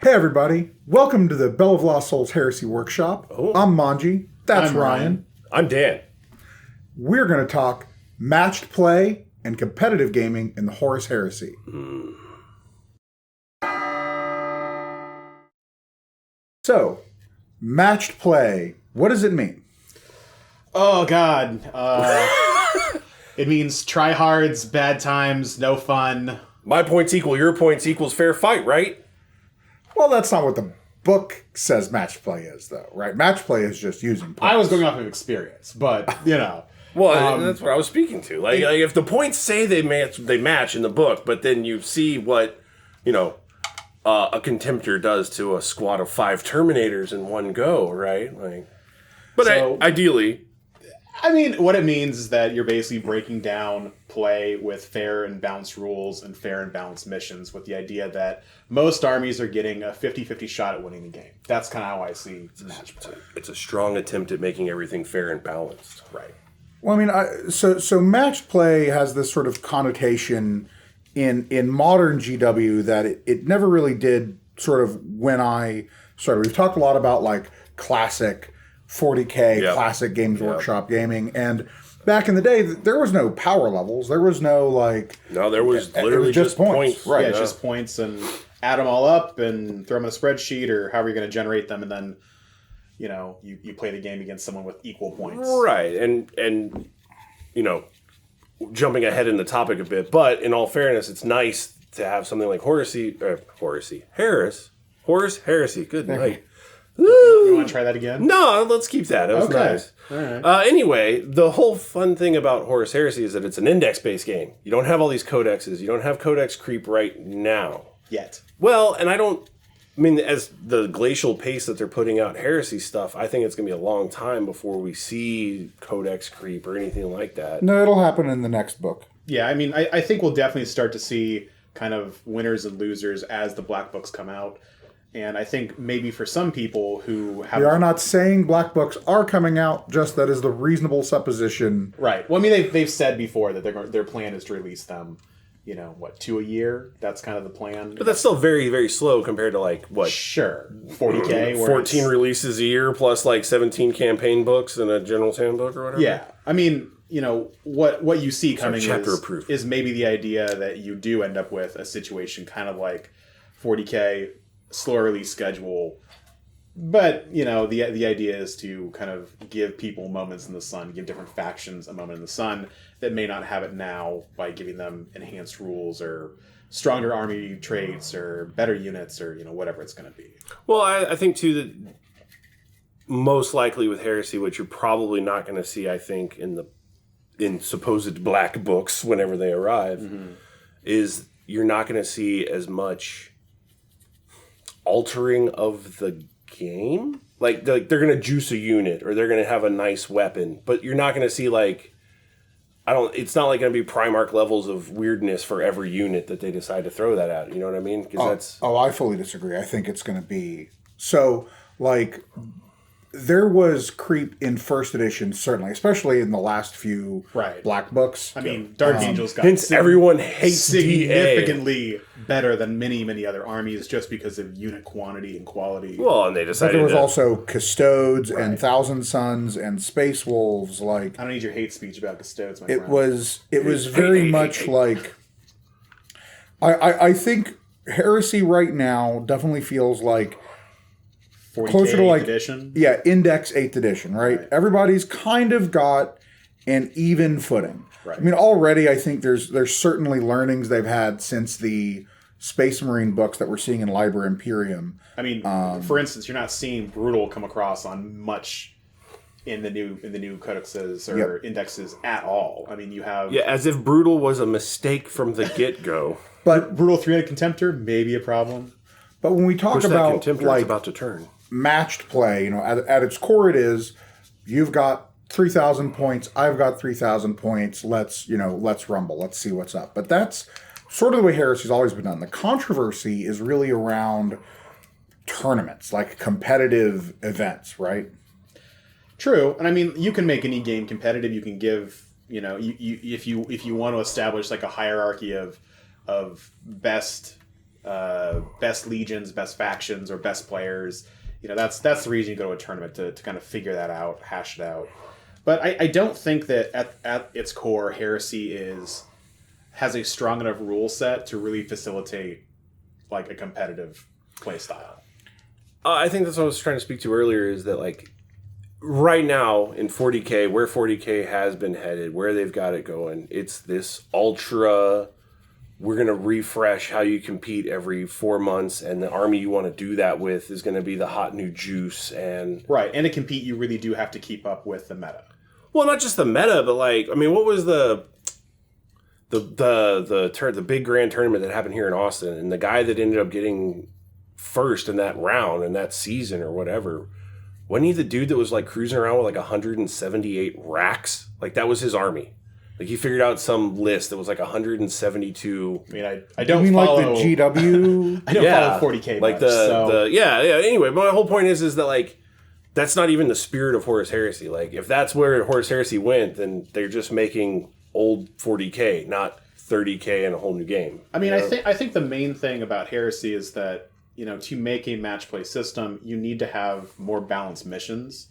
Hey everybody, welcome to the Bell of Lost Souls Heresy Workshop. Oh. I'm Manji, that's Ryan. I'm Dan. We're going to talk matched play and competitive gaming in the Horus Heresy. So, matched play, what does it mean? Oh, God. It means tryhards, bad times, no fun. My points equal your points equals fair fight, right? Well, that's not what the book says matched play is, though, right? Match play is just using points. I was going off of experience, but, you know. Well, that's what I was speaking to. Like if the points say they match in the book, but then you see what, a contemptor does to a squad of 5 Terminators in one go, right? Ideally... I mean, what it means is that you're basically breaking down play with fair and balanced rules and fair and balanced missions with the idea that most armies are getting a 50-50 shot at winning the game. That's kind of how I see match play. It's a strong attempt at making everything fair and balanced. Right. Well, I mean, so matched play has this sort of connotation in modern GW that it never really did sort of when I started. We've talked a lot about like classic 40K classic Games Workshop gaming, and back in the day there was no power levels, there was no there was literally just points. Right? Yeah, just points, and add them all up and throw them in a spreadsheet or however you're going to generate them, and then you play the game against someone with equal points. Right. And jumping ahead in the topic a bit, but in all fairness, it's nice to have something like Horus Heresy. Good night. You want to try that again? No, let's keep that. It was Okay. nice. All right. Anyway, the whole fun thing about Horus Heresy is that it's an index-based game. You don't have all these codexes. You don't have codex creep right now. Yet. Well, and as the glacial pace that they're putting out Heresy stuff, I think it's going to be a long time before we see codex creep or anything like that. No, it'll happen in the next book. Yeah, I mean, I think we'll definitely start to see kind of winners and losers as the black books come out. And I think maybe for some people who have... We are not saying black books are coming out, just that is the reasonable supposition. Right. Well, I mean, they've said before that their plan is to release them, 2 a year? That's kind of the plan. But that's still very, very slow compared to, Sure. 40K. 14 releases a year plus, 17 campaign books and a general's handbook or whatever? Yeah. I mean, what you see coming is maybe the idea that you do end up with a situation kind of like 40K, slower release schedule, but the idea is to kind of give people moments in the sun, give different factions a moment in the sun that may not have it now by giving them enhanced rules or stronger army traits or better units or whatever it's going to be. Well, I think too that most likely with Heresy, which you're probably not going to see, I think in supposed black books whenever they arrive, is you're not going to see as much altering of the game. Like they're going to juice a unit or they're going to have a nice weapon, but you're not going to see it's not going to be Primarch levels of weirdness for every unit that they decide to throw that at. You know what I mean? I fully disagree. I think it's going to be there was creep in first edition, certainly, especially in the last few black books. I mean, Dark Angels got everyone hates significantly better than many, many other armies just because of unit quantity and quality. Well, and they decided there was also Custodes and Thousand Sons and Space Wolves. I don't need your hate speech about Custodes, my friend. It was very much like... I think Heresy right now definitely feels like closer to edition? Yeah, Index 8th edition, right? Everybody's kind of got an even footing. Right. I mean, already I think there's certainly learnings they've had since the Space Marine books that we're seeing in Liber Imperium. I mean, for instance, you're not seeing Brutal come across on much in the new codexes or indexes at all. I mean, you have... Yeah, as if Brutal was a mistake from the get-go. But Brutal 3-headed Contemptor, maybe a problem. But when we talk about Contemptor is about to turn. Matched play, at its core it is, you've got 3,000 points, I've got 3,000 points, let's rumble, let's see what's up. But that's sort of the way Heresy's always been done. The controversy is really around tournaments, like competitive events, right? True. And I mean, you can make any game competitive. You can give, if you want to establish like a hierarchy of best best legions, best factions, or best players. That's the reason you go to a tournament to kind of figure that out, hash it out. But I don't think that at its core, Heresy has a strong enough rule set to really facilitate like a competitive play style. I think that's what I was trying to speak to earlier, is that like right now in 40K, where 40K has been headed, where they've got it going, it's this ultra, we're going to refresh how you compete every 4 months, and the army you want to do that with is going to be the hot new juice. And right, and to compete, you really do have to keep up with the meta. Well, not just the meta, but like, I mean, what was the big grand tournament that happened here in Austin, and the guy that ended up getting first in that round and that season or whatever, wasn't he the dude that was like cruising around with like 178 racks? Like that was his army. Like he figured out some list that was like 172. I mean, I don't follow like the GW. I don't follow 40K like much, yeah. Anyway, my whole point is that like that's not even the spirit of Horus Heresy. Like if that's where Horus Heresy went, then they're just making old 40K, not 30K and a whole new game. I mean, I think the main thing about Heresy is that, to make a match play system, you need to have more balanced missions.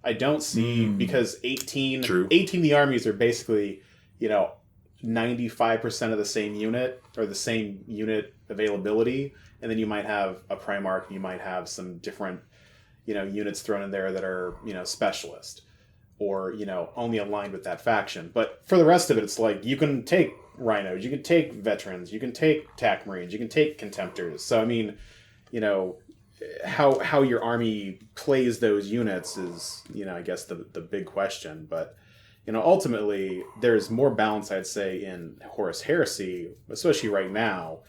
I don't see, because 18 of the armies are basically, 95% of the same unit or the same unit availability. And then you might have a Primarch, and you might have some different, units thrown in there that are, specialist or, only aligned with that faction. But for the rest of it, it's like you can take Rhinos, you can take Veterans, you can take TAC Marines, you can take Contemptors. So, I mean, how your army plays those units is, I guess the big question. But, ultimately, there's more balance, I'd say, in Horus Heresy, especially right now,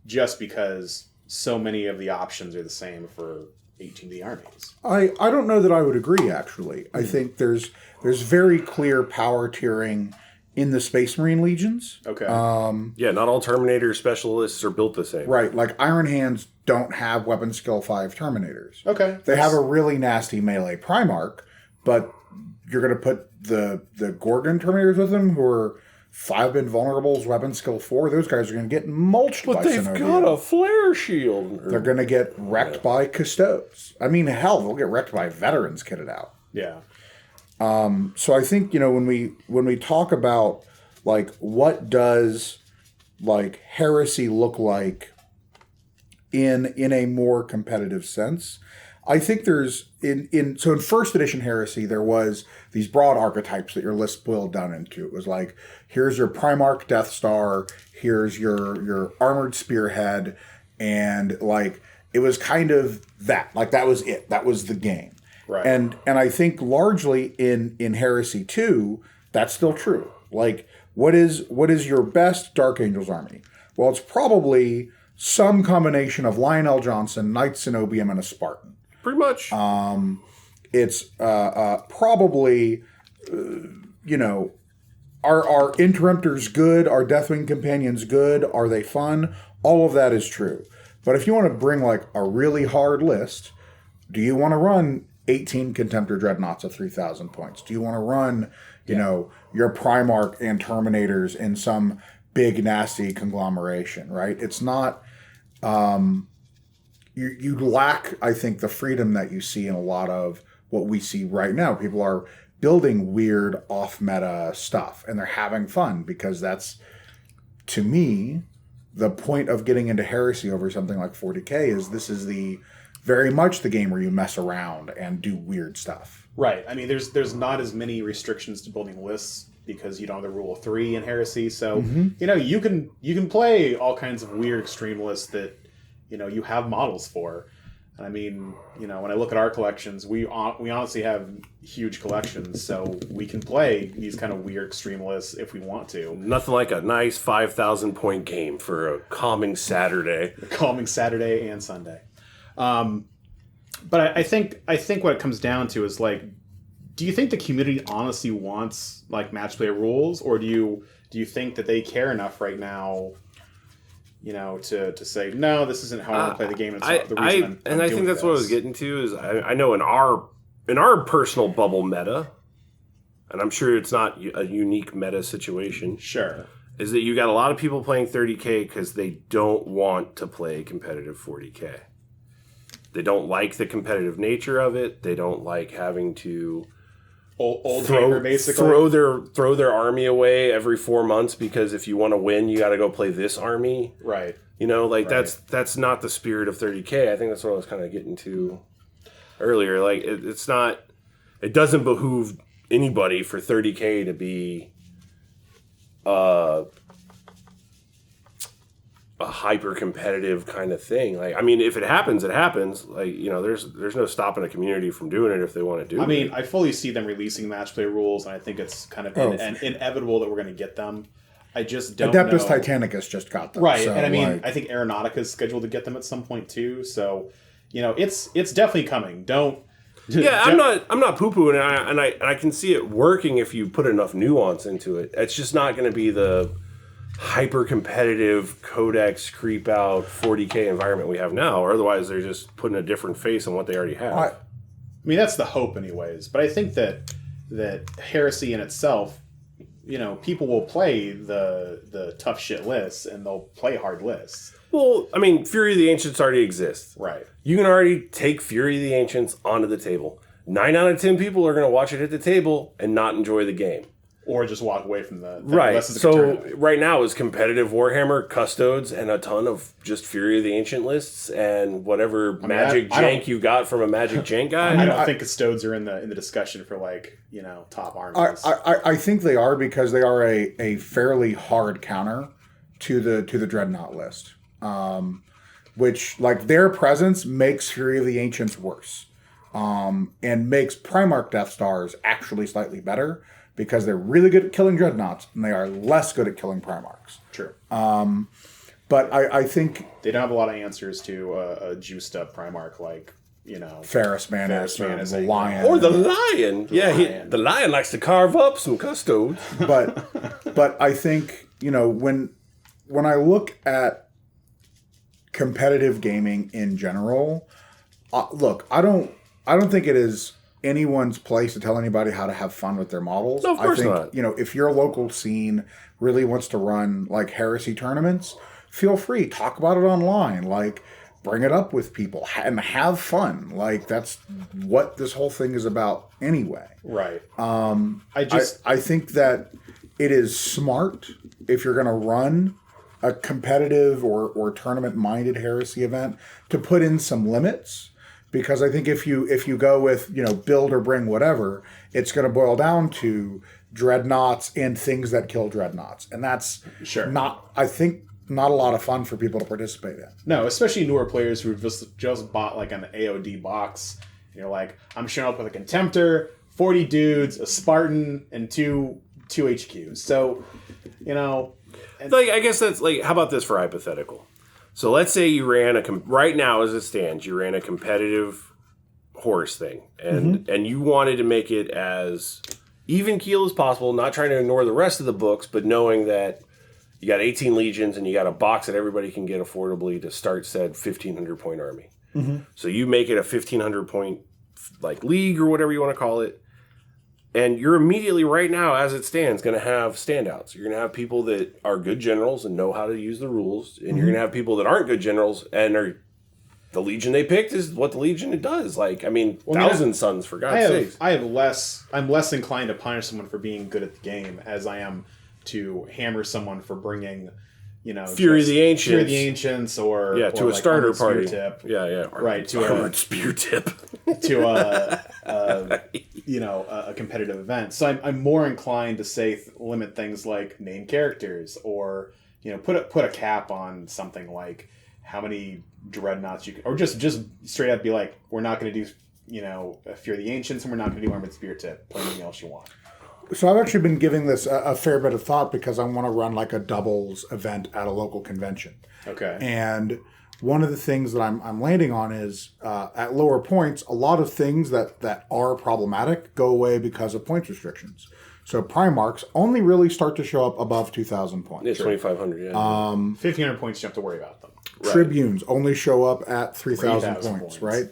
just because so many of the options are the same for 18 of the armies. I don't know that I would agree, actually. I think there's very clear power tiering in the Space Marine Legions. Okay. Not all Terminator specialists are built the same. Right. Like Iron Hands don't have weapon skill 5 Terminators. Okay. They have a really nasty melee Primarch, but you're going to put the Gorgon Terminators with them who are 5 invulnerables, weapon skill 4. Those guys are going to get mulched by But they've got a flare shield. They're going to get wrecked by Custodes. I mean, hell, they'll get wrecked by Veterans kitted out. Yeah. So I think, when we talk about like what does like Heresy look like in a more competitive sense, I think there's in first edition Heresy there was these broad archetypes that your list boiled down into. It was like, here's your Primarch Death Star, here's your armored spearhead, and like it was kind of that. Like that was it. That was the game. Right. And I think largely in Heresy 2, that's still true. Like, what is your best Dark Angels army? Well, it's probably some combination of Lionel Johnson, Knight Cenobium, and a Spartan. Pretty much. It's probably, are Interruptors good? Are Deathwing Companions good? Are they fun? All of that is true. But if you want to bring like a really hard list, do you want to run 18 Contemptor Dreadnoughts at 3,000 points? Do you want to run, your Primarch and Terminators in some big, nasty conglomeration, right? It's not... You lack, I think, the freedom that you see in a lot of what we see right now. People are building weird, off-meta stuff, and they're having fun because that's, to me, the point of getting into Heresy over something like 40K is this is very much the game where you mess around and do weird stuff. Right. I mean, there's not as many restrictions to building lists because you don't have the rule of 3 in Heresy. So, you can play all kinds of weird extreme lists that, you have models for. And I mean, when I look at our collections, we honestly have huge collections, so we can play these kind of weird extreme lists if we want to. Nothing like a nice 5,000 point game for a calming Saturday. A calming Saturday and Sunday. But I think what it comes down to is like, do you think the community honestly wants like match play rules, or do you think that they care enough right now, to say no, this isn't how I want to play the game? And it's not the reason I think that's what I was getting to is I know in our personal bubble meta, and I'm sure it's not a unique meta situation. Sure. is that you got a lot of people playing 30K because they don't want to play competitive 40K. They don't like the competitive nature of it. They don't like having to throw their army away every 4 months because if you want to win, you got to go play this army. Right. You know, like that's not the spirit of 30K. I think that's what I was kind of getting to earlier. Like it's not. It doesn't behoove anybody for 30K to be a hyper competitive kind of thing. Like, I mean, if it happens, it happens. Like, you know, there's no stopping a community from doing it if they want to do it. I mean, I fully see them releasing match play rules, and I think it's kind of inevitable that we're going to get them. I just don't Adeptus know. Titanicus just got them. Right, so, and I mean, I think Aeronautica is scheduled to get them at some point too. So, you know, it's definitely coming. I'm not poo-pooing it, and I can see it working if you put enough nuance into it. It's just not going to be the hyper-competitive Codex creep-out 40K environment we have now, or otherwise they're just putting a different face on what they already have. I mean, that's the hope anyways. But I think that Heresy in itself, you know, people will play the tough shit lists, and they'll play hard lists. Well, I mean, Fury of the Ancients already exists. Right. You can already take Fury of the Ancients onto the table. 9 out of 10 people are going to watch it at the table and not enjoy the game. Or just walk away from the right. So right now is competitive Warhammer, Custodes, and a ton of just Fury of the Ancient lists and whatever magic jank you got from a magic jank guy. I don't think Custodes are in the discussion for, like, you know, top armies. I think they are because they are a fairly hard counter to the Dreadnought list. Which, like, their presence makes Fury of the Ancients worse. And makes Primarch Death Stars actually slightly better because they're really good at killing Dreadnoughts and they are less good at killing Primarchs. True. But I think they don't have a lot of answers to a juiced up Primarch like, you know, Ferrus Manus or the Lion. Or the Lion. The Lion likes to carve up some Custodes. But I think, you know, when I look at competitive gaming in general, look, I don't think it is anyone's place to tell anybody how to have fun with their models. No, of course not. You know, if your local scene really wants to run like heresy tournaments, feel free, talk about it online, like bring it up with people and have fun. Like that's what this whole thing is about anyway. Right. I think that it is smart if you're going to run a competitive or tournament-minded heresy event to put in some limits, because I think if you go with, you know, build or bring whatever, it's going to boil down to dreadnoughts and things that kill dreadnoughts, and that's not a lot of fun for people to participate in. No, especially newer players who just bought like an AOD box. And you're like, I'm showing up with a Contemptor, 40 dudes, a Spartan, and two HQs. So, you know. Like, I guess that's like, how about this for hypothetical? So let's say you ran right now as it stands, you ran a competitive horse thing, and you wanted to make it as even keel as possible, not trying to ignore the rest of the books, but knowing that you got 18 legions and you got a box that everybody can get affordably to start said 1,500 point army. Mm-hmm. So you make it a 1,500 point like league or whatever you want to call it. And you're immediately, right now, as it stands, going to have standouts. You're going to have people that are good generals and know how to use the rules. And you're going to have people that aren't good generals and are... The Legion they picked is what the Legion it does. Like, I mean, Thousand Sons, for God's sakes. I'm less inclined to punish someone for being good at the game as I am to hammer someone for bringing... You know, Fury of the Ancients, or to like a starter party. Tip. Right, to Armored Spear Tip, to a competitive event. So I'm more inclined to say limit things like name characters, or you know, put a cap on something like how many dreadnoughts you can, or just straight up be like, we're not going to do, you know, Fury of the Ancients, and we're not going to do Armored Spear Tip. Play anything else you want. So I've actually been giving this a fair bit of thought because I want to run like a doubles event at a local convention. Okay. And one of the things that I'm landing on is at lower points, a lot of things that are problematic go away because of points restrictions. So Primarchs only really start to show up above 2,000 points. Yeah, 2,500, yeah. 1,500 points, you don't have to worry about them. Right. Tribunes only show up at 3,000 points, right?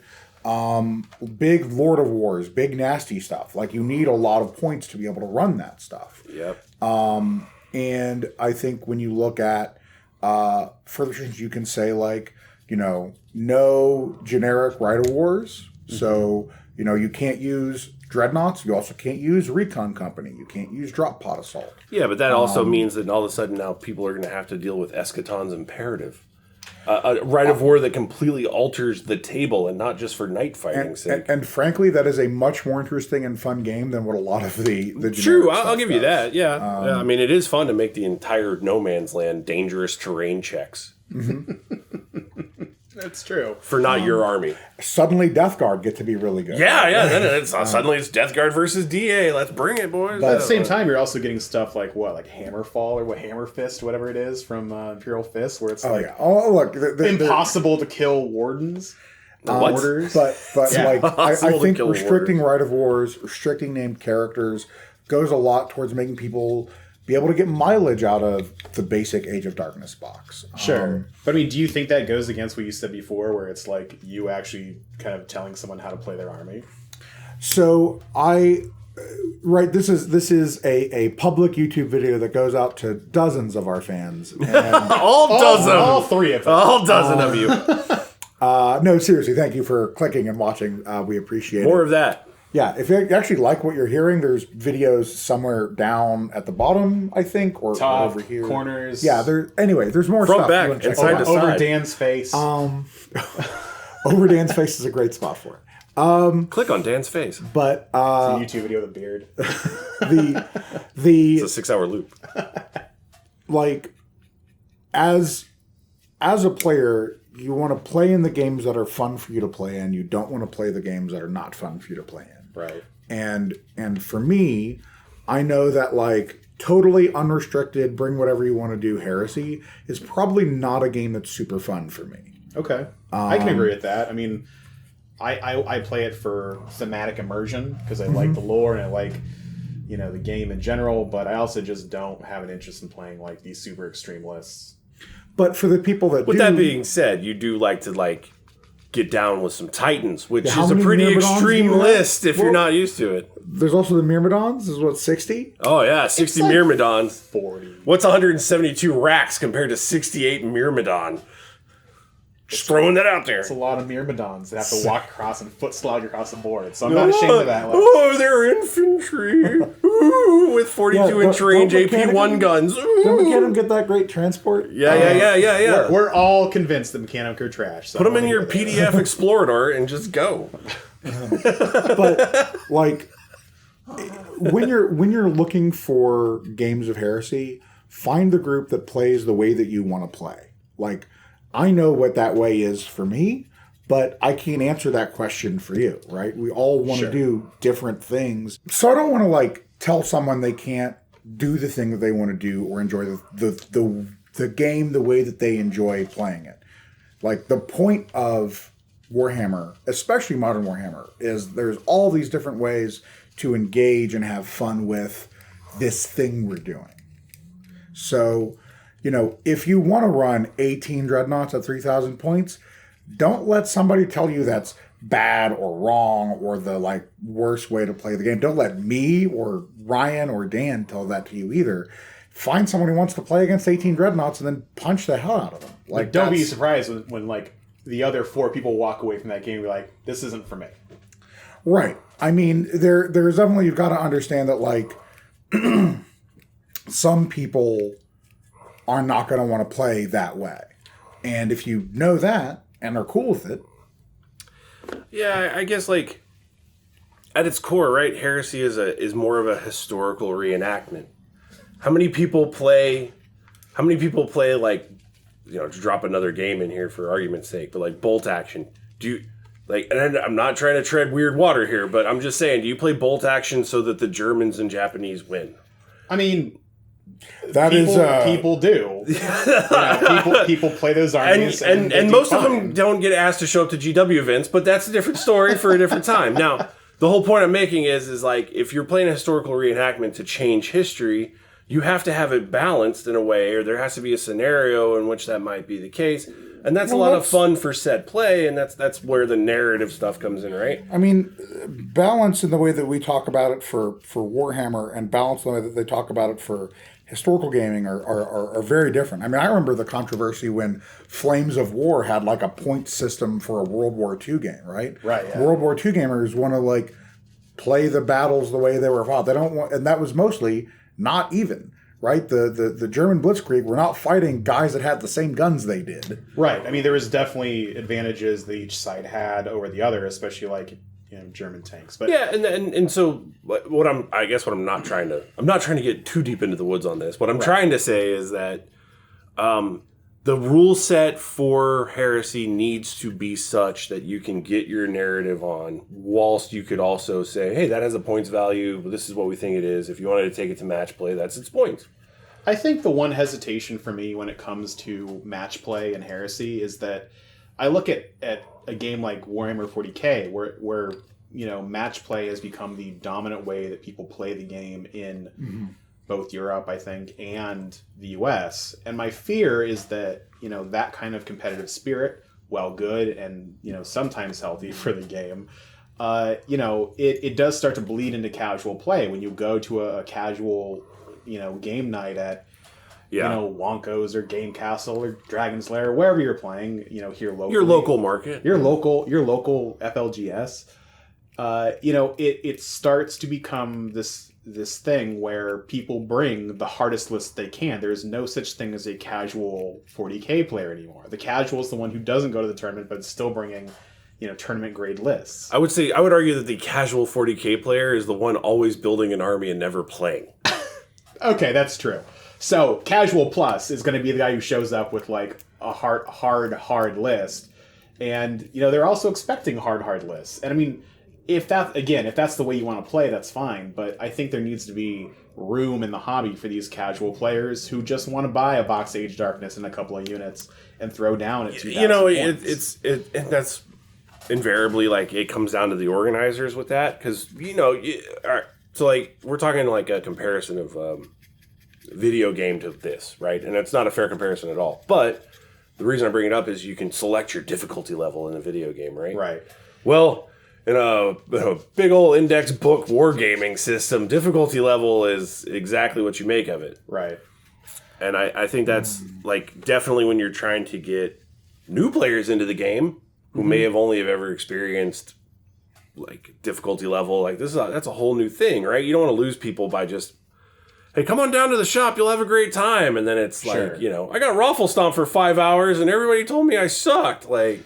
Big Lord of Wars, big nasty stuff. Like, you need a lot of points to be able to run that stuff. Yep. And I think when you look at further restrictions, you can say like, no generic Rite of Wars. Mm-hmm. So, you can't use Dreadnoughts. You also can't use Recon Company. You can't use Drop Pod Assault. Yeah, but that also means that all of a sudden now people are going to have to deal with Eschaton's Imperative. A Rite of War that completely alters the table and not just for night fighting's sake. And frankly, that is a much more interesting and fun game than what a lot of the True, I'll give you that, yeah. I mean, it is fun to make the entire No Man's Land dangerous terrain checks. Mm-hmm. That's true. For not your army. Suddenly Death Guard get to be really good. Yeah, then suddenly it's Death Guard versus DA. Let's bring it, boys. But at the same time, you're also getting stuff like Hammerfall or Hammer Fist, whatever it is from Imperial Fist, where it's look, impossible to kill wardens. Orders. But like I think restricting Rite of Wars, restricting named characters goes a lot towards making people be able to get mileage out of the basic Age of Darkness box. Sure. But I mean, do you think that goes against what you said before, where it's like you actually kind of telling someone how to play their army? So this is a public YouTube video that goes out to dozens of our fans. And all three of them. All dozen of you. No, seriously, thank you for clicking and watching. We appreciate it. More of that. Yeah, if you actually like what you're hearing, there's videos somewhere down at the bottom, I think, or top, over here. Corners. Yeah, there's more front, stuff. Back, inside, to over side. Dan's face. Over Dan's face is a great spot for it. Click on Dan's face. But it's a YouTube video with a beard. It's a 6-hour loop. Like, as a player, you want to play in the games that are fun for you to play in. You don't want to play the games that are not fun for you to play in. Right. And for me, I know that like totally unrestricted, bring whatever you want to do Heresy is probably not a game that's super fun for me. Okay. I can agree with that. I mean, I play it for thematic immersion because I like the lore and I like, the game in general, but I also just don't have an interest in playing like these super extreme lists. But for the people that With that being said, you do like to get down with some Titans, which is a pretty extreme list if you're not used to it. There's also the Myrmidons. Is what 60? Oh yeah, 60 Myrmidons. 40. What's 172 racks compared to 68 Myrmidon? Just throwing that out there. It's a lot of Myrmidons that have to walk across and foot slog across the board. So I'm not ashamed of that. They're infantry. Ooh, with 42-inch range AP1 guns. Ooh. Don't Mechanic get that great transport? Yeah. We're all convinced that Mechanic are trash. So put them in your PDF Explorer and just go. But like, when you're looking for games of Heresy, find the group that plays the way that you want to play. Like, I know what that way is for me, but I can't answer that question for you, right? We all want to do different things. So I don't want to tell someone they can't do the thing that they want to do or enjoy the game the way that they enjoy playing it. Like, the point of Warhammer, especially modern Warhammer, is there's all these different ways to engage and have fun with this thing we're doing. So, if you want to run 18 Dreadnoughts at 3,000 points, don't let somebody tell you that's bad or wrong or the worst way to play the game. Don't let me or Ryan or Dan tell that to you either. Find someone who wants to play against 18 Dreadnoughts and then punch the hell out of them. Don't be surprised when the other 4 people walk away from that game and be like, this isn't for me. Right. I mean, there's definitely, you've got to understand that some people are not going to want to play that way. And if you know that and are cool with it. Yeah, I guess at its core, right, Heresy is more of a historical reenactment. How many people play to drop another game in here for argument's sake, but Bolt Action. Do you and I'm not trying to tread weird water here, but I'm just saying, do you play Bolt Action so that the Germans and Japanese win? I mean, people do. People play those armies, and most of them don't get asked to show up to GW events, but that's a different story for a different time. Now, the whole point I'm making is if you're playing a historical reenactment to change history, you have to have it balanced in a way, or there has to be a scenario in which that might be the case. And that's a lot of fun for set play, and that's where the narrative stuff comes in, right? I mean, balance in the way that we talk about it for Warhammer, and balance in the way that they talk about it for historical gaming are very different. I mean, I remember the controversy when Flames of War had like a point system for a World War II game, right? Right. Yeah. World War II gamers want to like play the battles the way they were fought. They don't want, and that was mostly not even. Right, the German Blitzkrieg were not fighting guys that had the same guns they did. Right. I mean, there was definitely advantages that each side had over the other, especially like German tanks. But yeah, and so I'm not trying to get too deep into the woods on this. What I'm trying to say is that the rule set for Heresy needs to be such that you can get your narrative on, whilst you could also say, hey, that has a points value. This is what we think it is. If you wanted to take it to match play, that's its points. I think the one hesitation for me when it comes to match play and Heresy is that I look at a game like Warhammer 40K where match play has become the dominant way that people play the game in both Europe, I think, and the US. And my fear is that, that kind of competitive spirit, while good and, sometimes healthy for the game, it does start to bleed into casual play. When you go to a casual, game night at, Wonko's or Game Castle or Dragon's Lair, wherever you're playing, here locally. Your local market. Your local FLGS. It starts to become this thing where people bring the hardest list they can. There's no such thing as a casual 40K player anymore. The casual is the one who doesn't go to the tournament but is still bringing, tournament grade lists. I would argue that the casual 40K player is the one always building an army and never playing. Okay, that's true. So casual plus is going to be the guy who shows up with like a hard list, and they're also expecting hard lists. And I mean, if that's the way you want to play, that's fine. But I think there needs to be room in the hobby for these casual players who just want to buy a Box Age Darkness and a couple of units and throw down at 2,000 points. And that's invariably like it comes down to the organizers with that, because so like we're talking like a comparison of video game to this, right? And it's not a fair comparison at all. But the reason I bring it up is you can select your difficulty level in a video game, right? Right. Well, in a big old index book wargaming system, difficulty level is exactly what you make of it. Right. And I think that's like definitely when you're trying to get new players into the game who may have only ever experienced like difficulty level, like that's a whole new thing, right? You don't want to lose people by just, hey, come on down to the shop, you'll have a great time. And then it's like, I got Raffle Stomp for 5 hours and everybody told me I sucked. Like,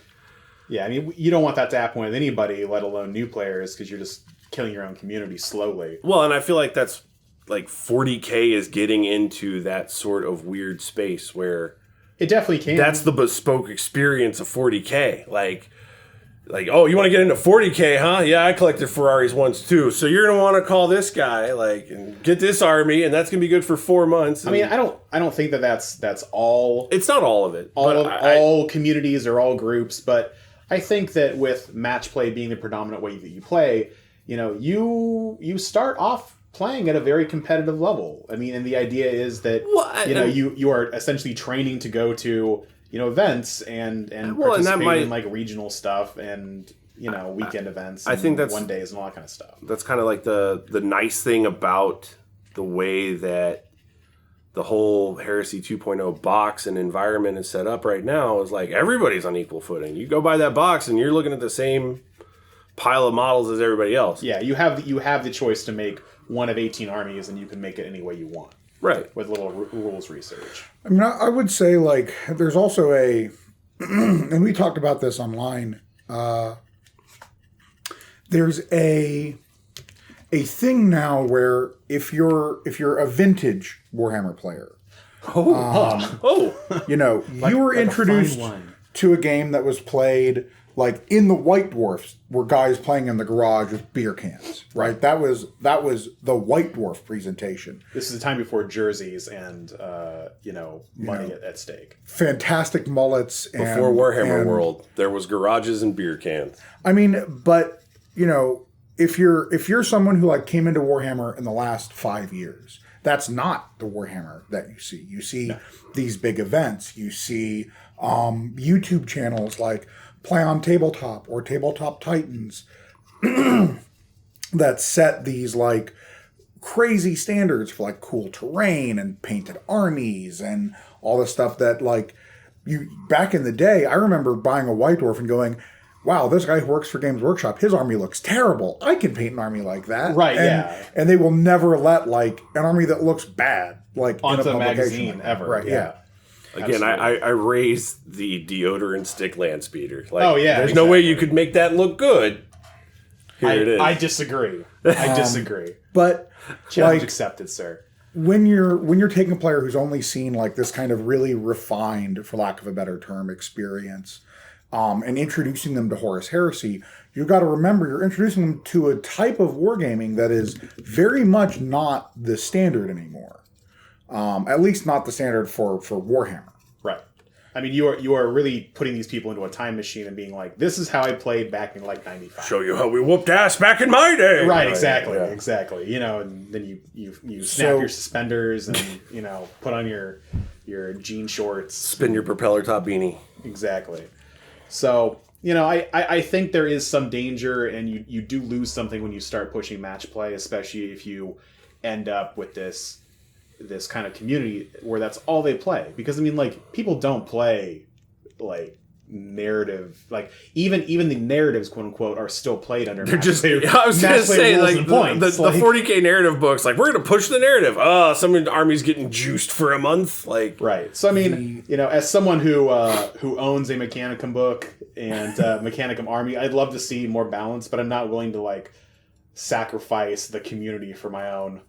yeah, I mean, you don't want that to happen with anybody, let alone new players, because you're just killing your own community slowly. Well, and I feel like that's like 40K is getting into that sort of weird space where it definitely can. That's the bespoke experience of 40K. Like, oh, you want to get into 40K, huh? Yeah, I collected Ferraris once too. So you're gonna want to call this guy, and get this army, and that's gonna be good for 4 months. I mean, I don't think that's all. It's not all of it. All communities or all groups, but I think that with match play being the predominant way that you play, you start off playing at a very competitive level. I mean, and the idea is that you are essentially training to go to events and participate in like regional stuff and weekend events. I think that's 1 days and all that kind of stuff. That's kind of like the nice thing about the way that the whole Heresy 2.0 box and environment is set up right now is like everybody's on equal footing. You go buy that box and you're looking at the same pile of models as everybody else. Yeah, you have the choice to make one of 18 armies, and you can make it any way you want. Right. With little rules research. I mean, I would say like there's also and we talked about this online. There's a thing now where if you're a vintage Warhammer player, you were introduced to a game that was played like in the White Dwarfs, were guys playing in the garage with beer cans, right? That was the White Dwarf presentation. This is the time before jerseys and money at stake. Fantastic mullets. Before Warhammer World, there was garages and beer cans. I mean, but if you're someone who like came into Warhammer in the last 5 years, that's not the Warhammer that you see. You see these big events. You see YouTube channels like Play on Tabletop or Tabletop Titans that set these like crazy standards for like cool terrain and painted armies and all the stuff that like back in the day, I remember buying a White Dwarf and going, wow, this guy who works for Games Workshop, his army looks terrible. I can paint an army like that. Right, yeah. And they will never let like an army that looks bad like onto in a a publication magazine ever. Right, yeah. Again, I raised the deodorant stick land speeder. Like, oh yeah, there's no way you could make that look good. Here it is. I disagree. I disagree. But challenge accepted, sir. When you're taking a player who's only seen like this kind of really refined, for lack of a better term, experience, and introducing them to Horus Heresy, you've got to remember you're introducing them to a type of wargaming that is very much not the standard anymore. At least not the standard for Warhammer. Right. I mean, you are really putting these people into a time machine and being like, this is how I played back in like 95. Show you how we whooped ass back in my day. Right, exactly, exactly. You know, and then you snap your suspenders and, you know, put on your jean shorts. Spin your propeller top beanie. Exactly. So, you know, I think there is some danger, and you do lose something when you start pushing match play, especially if you end up with this kind of community where that's all they play. Because I mean, like, people don't play like narrative, like even the narratives, quote unquote, are still played under. They're just. I was gonna say like the 40K narrative books. Like, we're gonna push the narrative. Some army's getting juiced for a month. Like, right. So I mean, you know, as someone who owns a Mechanicum book and Mechanicum army, I'd love to see more balance, but I'm not willing to like sacrifice the community for my own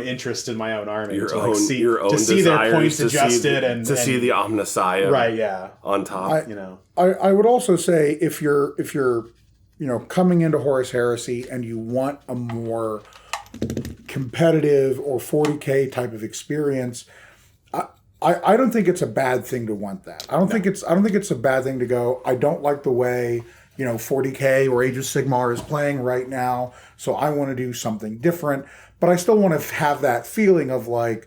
interest in my own army, to see their points adjusted and see the Omnissiah, right? Yeah, on top. I would also say if you're you know coming into Horus Heresy and you want a more competitive or 40K type of experience, I don't think it's a bad thing to want that. I don't think it's a bad thing to go, I don't like the way 40K or Age of Sigmar is playing right now, so I want to do something different. But I still want to have that feeling of like,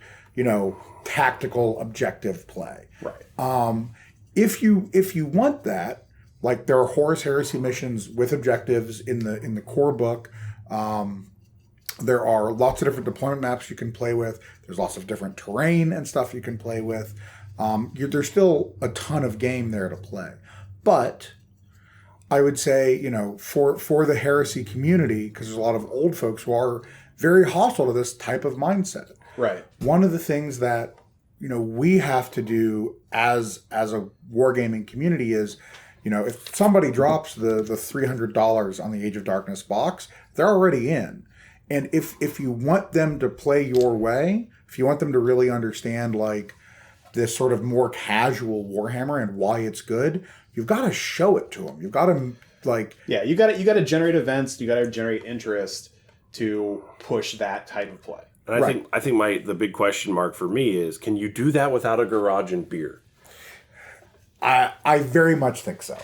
tactical objective play. Right. If you want that, like there are Horus Heresy missions with objectives in the core book. There are lots of different deployment maps you can play with. There's lots of different terrain and stuff you can play with. There's still a ton of game there to play. But I would say, for the Heresy community, because there's a lot of old folks who are very hostile to this type of mindset. Right. One of the things that, we have to do as a wargaming community is, if somebody drops the $300 on the Age of Darkness box, they're already in. And if you want them to play your way, if you want them to really understand like this sort of more casual Warhammer and why it's good, you've got to show it to them. You've got to you got to generate events. You got to generate interest to push that type of play. And I think the big question mark for me is, can you do that without a garage and beer? I very much think so.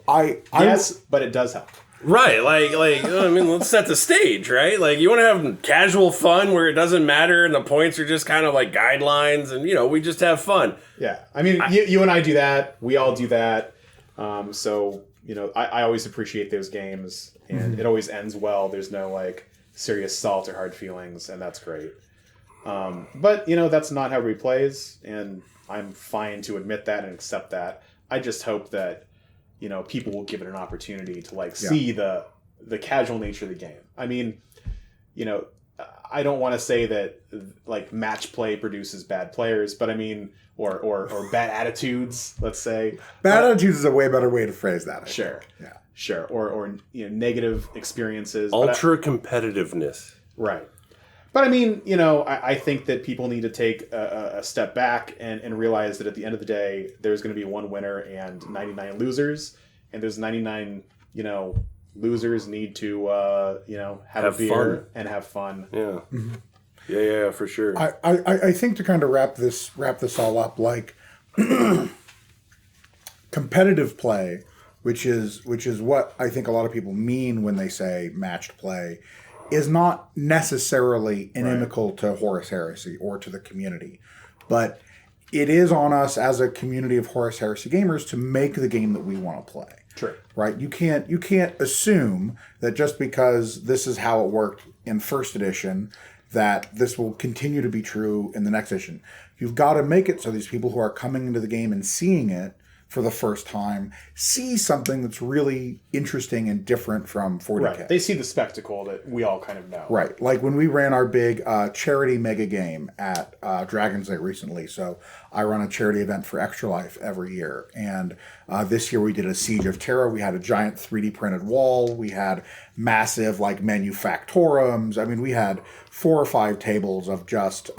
Yes, but it does help. Right, let's set the stage, right? Like, you want to have casual fun where it doesn't matter and the points are just kind of like guidelines and, we just have fun. Yeah, I mean, you and I do that. We all do that. So, I always appreciate those games, and it always ends well. There's no, like, serious salt or hard feelings, and that's great. But, that's not how everybody plays, and I'm fine to admit that and accept that. I just hope that people will give it an opportunity to see the casual nature of the game. I mean, I don't want to say that like match play produces bad players, but I mean, or bad attitudes, let's say. Bad attitudes is a way better way to phrase that. Sure. Yeah. Sure. Or negative experiences. Ultra competitiveness. Right. But I mean, I think that people need to take a step back and realize that at the end of the day, there's going to be one winner and 99 losers. And those 99, losers need to, have a beer fun. And have fun. Yeah. Mm-hmm. Yeah, for sure. I think to kind of wrap this all up, like competitive play, which is what I think a lot of people mean when they say matched play, is not necessarily inimical to Horus Heresy or to the community. But it is on us as a community of Horus Heresy gamers to make the game that we want to play. True. Right? You can't assume that just because this is how it worked in first edition, that this will continue to be true in the next edition. You've got to make it so these people who are coming into the game and seeing it for the first time see something that's really interesting and different from 40K. Right. They see the spectacle that we all kind of know. Right. Like when we ran our big charity mega game at Dragon's Day recently. So I run a charity event for Extra Life every year. And this year we did a Siege of Terra. We had a giant 3D printed wall. We had massive like manufactorums. I mean, we had 4 or 5 tables of just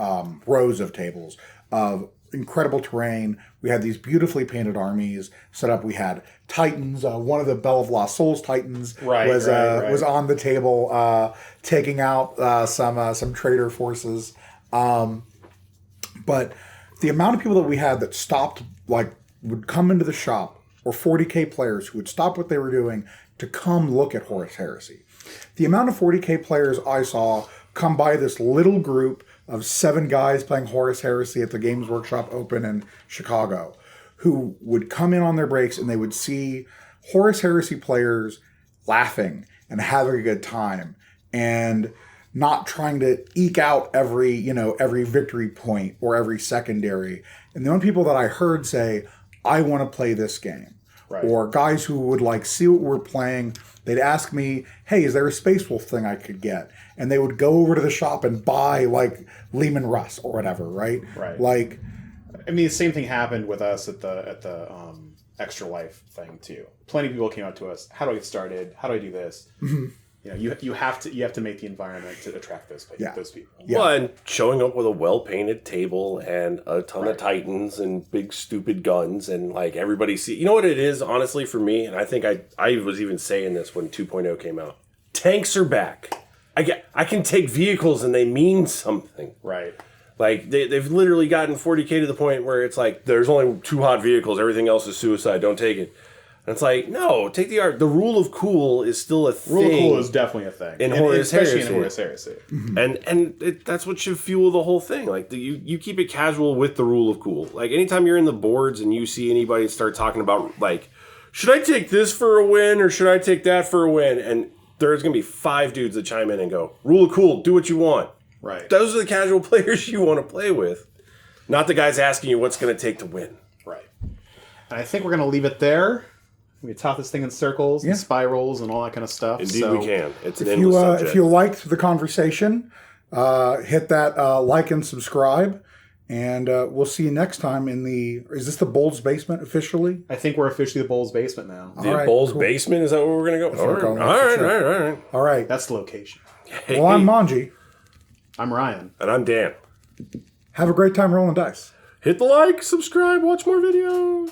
rows of tables of incredible terrain. We had these beautifully painted armies set up. We had Titans. One of the Bell of Lost Souls Titans was on the table taking out some traitor forces. But the amount of people that we had that stopped, like, would come into the shop, or 40K players who would stop what they were doing to come look at Horus Heresy. The amount of 40K players I saw come by this little group of 7 guys playing Horus Heresy at the Games Workshop Open in Chicago, who would come in on their breaks and they would see Horus Heresy players laughing and having a good time and not trying to eke out every victory point or every secondary. And the only people that I heard say, I want to play this game. Right. Or guys who would like see what we're playing, they'd ask me, hey, is there a Space Wolf thing I could get? And they would go over to the shop and buy like Lehman Russ or whatever, right? Right. Like, I mean, the same thing happened with us at the Extra Life thing too. Plenty of people came up to us. How do I get started? How do I do this? Mm-hmm. You know, you have to make the environment to attract those people. Yeah. Well, and showing up with a well-painted table and a ton of Titans and big stupid guns and like everybody see. You know what it is, honestly, for me, and I think I was even saying this when 2.0 came out. Tanks are back. I can take vehicles and they mean something. Right. Like they've literally gotten 40K to the point where it's like there's only 2 hot vehicles. Everything else is suicide. Don't take it. And it's like, no, take the art. The rule of cool is still a thing. Rule of cool is definitely a thing. Especially in Horus Heresy. Mm-hmm. And that's what should fuel the whole thing. Like, you keep it casual with the rule of cool. Like, anytime you're in the boards and you see anybody start talking about, like, should I take this for a win or should I take that for a win? And there's going to be 5 dudes that chime in and go, rule of cool, do what you want. Right. Those are the casual players you want to play with. Not the guys asking you what's going to take to win. Right. And I think we're going to leave it there. We talk this thing in circles and spirals and all that kind of stuff. Indeed, we can. It's an endless subject. If you liked the conversation, hit that like and subscribe. And we'll see you next time in the... Is this the Bulls Basement officially? I think we're officially the Bulls Basement now. The Bulls Basement? Is that where we're going to go? All right. That's the location. Hey. Well, I'm Manji. I'm Ryan. And I'm Dan. Have a great time rolling dice. Hit the like, subscribe, watch more videos.